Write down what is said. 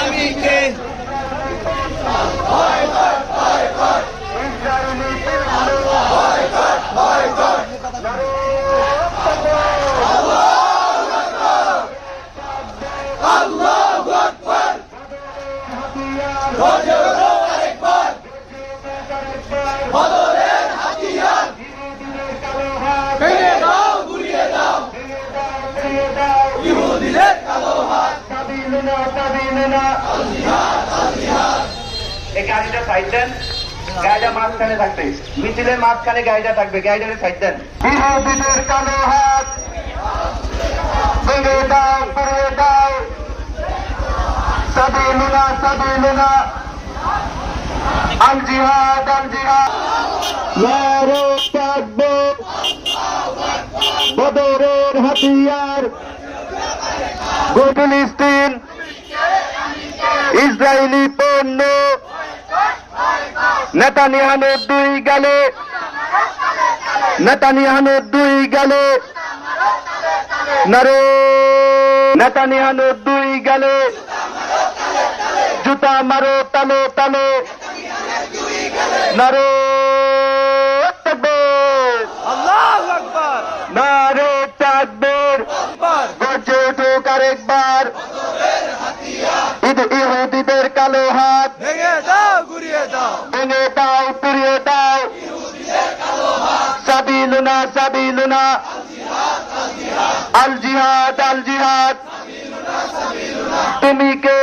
আমি কে এই গাড়িটা সাইড দেন, গাড়িটা মাঝখানে থাকবে, মিছিলের মাঝখানে গাড়িটা থাকবে, গাড়িটাকে সাইড দেন। বিরোধীদের কালো হাত ভেঙে দাও, পুড়িয়ে দাও, সাবিলুনা সাবিলুনা, আল জিহাদ আল জিহাদ। নারে তাকবীর, বদরের হাতিয়ার, গো ফিলিস্তিন, ইসরায়েলি পণ্য, নেতানিয়াহুর দুই গালে, নেতানিয়াহুর দুই গালে, নারে নেতানিয়াহুর দুই গালে, জুতা মারো তালে তালে, নারে তাকবীর, আল্লাহু আকবার, নারে তাকবীর, গর্জে উঠুক আরেকবার, ইহুদিদের কালো হাত ভেঙে দাও, গুড়িয়ে দাও, ভেঙে দাও, পুড়িয়ে দাও, সাবিলুনা সাবিলুনা, আল জিহাদ আল জিহাদ। তুমি কে